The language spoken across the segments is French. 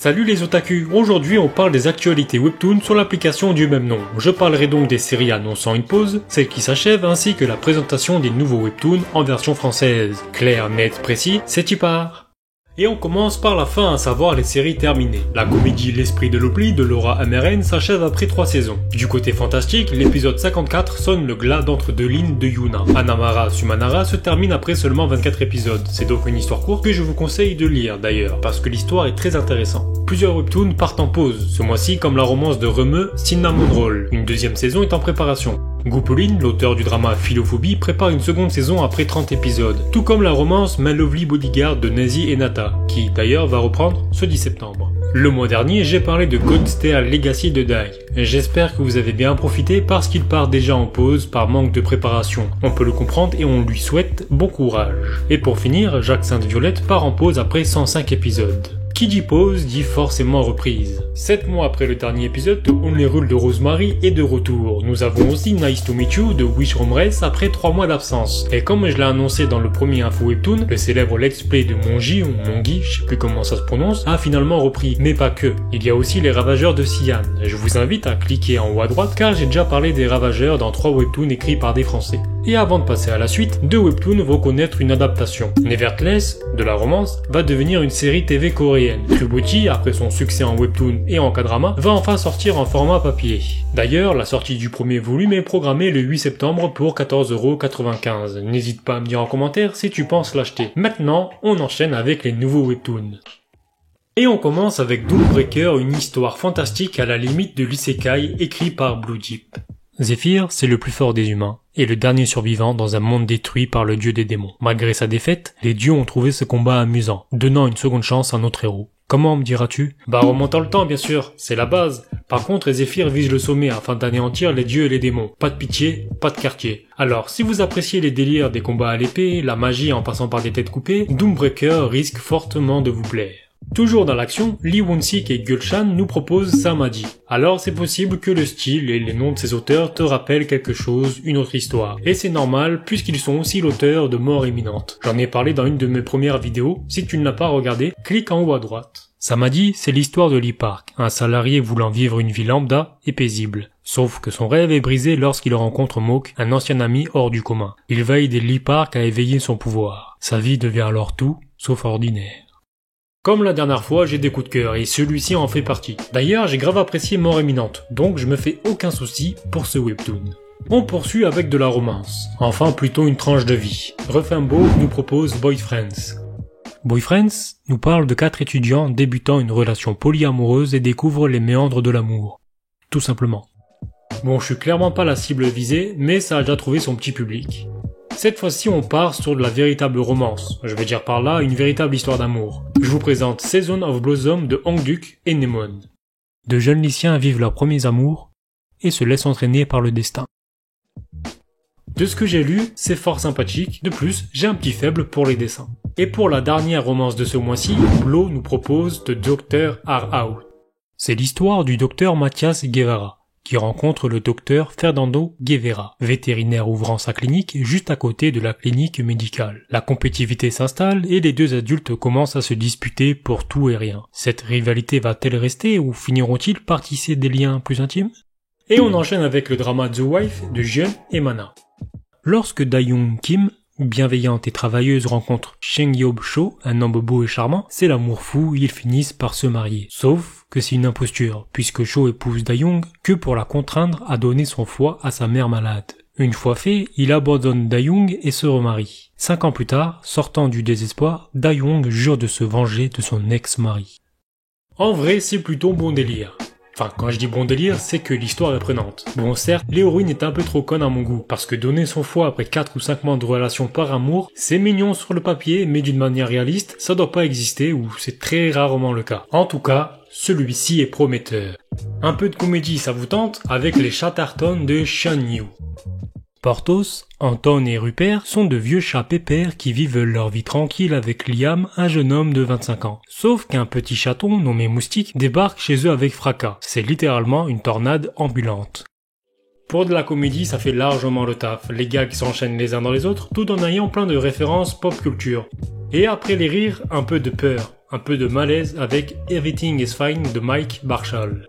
Salut les otaku, aujourd'hui on parle des actualités Webtoon sur l'application du même nom. Je parlerai donc des séries annonçant une pause, celles qui s'achèvent ainsi que la présentation des nouveaux Webtoons en version française. Clair, net, précis, c'est y part. Et on commence par la fin, à savoir les séries terminées. La comédie L'Esprit de l'Oubli de Laura Ameren s'achève après 3 saisons. Du côté fantastique, l'épisode 54 sonne le glas d'entre deux lignes de Yuna. Anamara Sumanara se termine après seulement 24 épisodes. C'est donc une histoire courte que je vous conseille de lire d'ailleurs, parce que l'histoire est très intéressante. Plusieurs webtoons partent en pause, ce mois-ci comme la romance de Remeu Cinnamon Roll. Une deuxième saison est en préparation. Goupeline, l'auteur du drama Philophobie, prépare une seconde saison après 30 épisodes, tout comme la romance My Lovely Bodyguard de Nazi et Nata, qui d'ailleurs va reprendre ce 10 septembre. Le mois dernier, j'ai parlé de Godsteer Legacy de Dai. J'espère que vous avez bien profité parce qu'il part déjà en pause par manque de préparation. On peut le comprendre et on lui souhaite bon courage. Et pour finir, Jacques Sainte-Violette part en pause après 105 épisodes. Qui dit pause dit forcément reprise. 7 mois après le dernier épisode de Only Rule de Rosemary est de retour. Nous avons aussi Nice to Meet You de Wish Race après 3 mois d'absence. Et comme je l'ai annoncé dans le premier info webtoon, le célèbre let's play de Mongi ou Mongi, je sais plus comment ça se prononce, a finalement repris. Mais pas que. Il y a aussi les Ravageurs de Sian. Je vous invite à cliquer en haut à droite car j'ai déjà parlé des Ravageurs dans 3 webtoons écrits par des Français. Et avant de passer à la suite, 2 webtoons vont connaître une adaptation. Nevertheless, de la romance, va devenir une série TV coréenne. True Beauty, après son succès en webtoon et en K-drama, va enfin sortir en format papier. D'ailleurs, la sortie du premier volume est programmée le 8 septembre pour 14,95€. N'hésite pas à me dire en commentaire si tu penses l'acheter. Maintenant, on enchaîne avec les nouveaux webtoons. Et on commence avec Doombreaker, une histoire fantastique à la limite de l'isekai écrit par Blue Jeep. Zephyr, c'est le plus fort des humains, et le dernier survivant dans un monde détruit par le dieu des démons. Malgré sa défaite, les dieux ont trouvé ce combat amusant, donnant une seconde chance à notre héros. Comment, me diras-tu? Remontant le temps bien sûr, c'est la base. Par contre, Zephyr vise le sommet afin d'anéantir les dieux et les démons. Pas de pitié, pas de quartier. Alors, si vous appréciez les délires des combats à l'épée, la magie en passant par des têtes coupées, Doombreaker risque fortement de vous plaire. Toujours dans l'action, Lee Won-sik et Gulshan nous proposent Samadhi. Alors c'est possible que le style et les noms de ces auteurs te rappellent quelque chose, une autre histoire. Et c'est normal puisqu'ils sont aussi l'auteur de Mort imminente. J'en ai parlé dans une de mes premières vidéos, si tu ne l'as pas regardé, clique en haut à droite. Samadhi, c'est l'histoire de Lee Park, un salarié voulant vivre une vie lambda et paisible. Sauf que son rêve est brisé lorsqu'il rencontre Moke, un ancien ami hors du commun. Il va aider Lee Park à éveiller son pouvoir. Sa vie devient alors tout, sauf ordinaire. Comme la dernière fois, j'ai des coups de cœur et celui-ci en fait partie. D'ailleurs, j'ai grave apprécié Mort imminente, donc je me fais aucun souci pour ce webtoon. On poursuit avec de la romance. Enfin, plutôt une tranche de vie. Refimbo nous propose Boyfriends. Boyfriends nous parle de 4 étudiants débutant une relation polyamoureuse et découvrent les méandres de l'amour. Tout simplement. Bon, je suis clairement pas la cible visée, mais ça a déjà trouvé son petit public. Cette fois-ci, on part sur de la véritable romance. Je vais dire par là une véritable histoire d'amour. Je vous présente Season of Blossom de Hongduk et Nemon. De jeunes lycéens vivent leurs premiers amours et se laissent entraîner par le destin. De ce que j'ai lu, c'est fort sympathique. De plus, j'ai un petit faible pour les dessins. Et pour la dernière romance de ce mois-ci, Blo nous propose The Doctor Are Out. C'est l'histoire du docteur Mathias Guevara, qui rencontre le docteur Fernando Guevara, vétérinaire ouvrant sa clinique juste à côté de la clinique médicale. La compétitivité s'installe et les deux adultes commencent à se disputer pour tout et rien. Cette rivalité va-t-elle rester ou finiront-ils par tisser des liens plus intimes? Et on enchaîne avec le drama The Wife de Jeon et Mana. Lorsque Da-young Kim, bienveillante et travailleuse, rencontre Sheng-yeob Cho, un homme beau et charmant, c'est l'amour fou, ils finissent par se marier. Sauf que c'est une imposture, puisque Cho épouse Da-young que pour la contraindre à donner son foie à sa mère malade. Une fois fait, il abandonne Da-young et se remarie. 5 ans plus tard, sortant du désespoir, Da-young jure de se venger de son ex-mari. En vrai, c'est plutôt bon délire. Enfin, quand je dis bon délire, c'est que l'histoire est prenante. Bon, certes, l'héroïne est un peu trop conne à mon goût, parce que donner son foie après 4 ou 5 mois de relation par amour, c'est mignon sur le papier, mais d'une manière réaliste, ça doit pas exister, ou c'est très rarement le cas. En tout cas, celui-ci est prometteur. Un peu de comédie, ça vous tente, avec les Chatterton de Shan Yu. Porthos, Anton et Rupert sont de vieux chats pépères qui vivent leur vie tranquille avec Liam, un jeune homme de 25 ans. Sauf qu'un petit chaton nommé Moustique débarque chez eux avec fracas. C'est littéralement une tornade ambulante. Pour de la comédie, ça fait largement le taf. Les gags s'enchaînent les uns dans les autres, tout en ayant plein de références pop culture. Et après les rires, un peu de peur. Un peu de malaise avec Everything is Fine de Mike Marshall.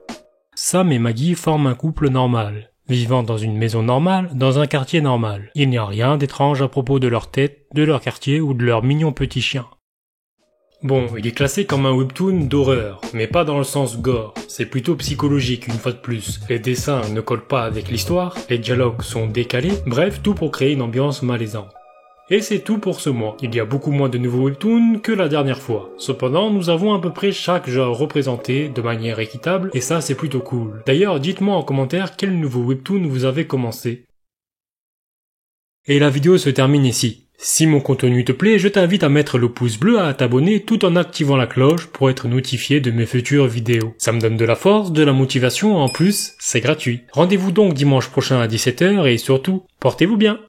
Sam et Maggie forment un couple normal, vivant dans une maison normale, dans un quartier normal. Il n'y a rien d'étrange à propos de leur tête, de leur quartier ou de leur mignon petit chien. Bon, il est classé comme un webtoon d'horreur, mais pas dans le sens gore, c'est plutôt psychologique une fois de plus. Les dessins ne collent pas avec l'histoire, les dialogues sont décalés, bref, tout pour créer une ambiance malaisante. Et c'est tout pour ce mois. Il y a beaucoup moins de nouveaux webtoons que la dernière fois. Cependant, nous avons à peu près chaque genre représenté de manière équitable, et ça c'est plutôt cool. D'ailleurs, dites-moi en commentaire quel nouveau webtoon vous avez commencé. Et la vidéo se termine ici. Si mon contenu te plaît, je t'invite à mettre le pouce bleu, à t'abonner tout en activant la cloche pour être notifié de mes futures vidéos. Ça me donne de la force, de la motivation, en plus, c'est gratuit. Rendez-vous donc dimanche prochain à 17 h et surtout, portez-vous bien!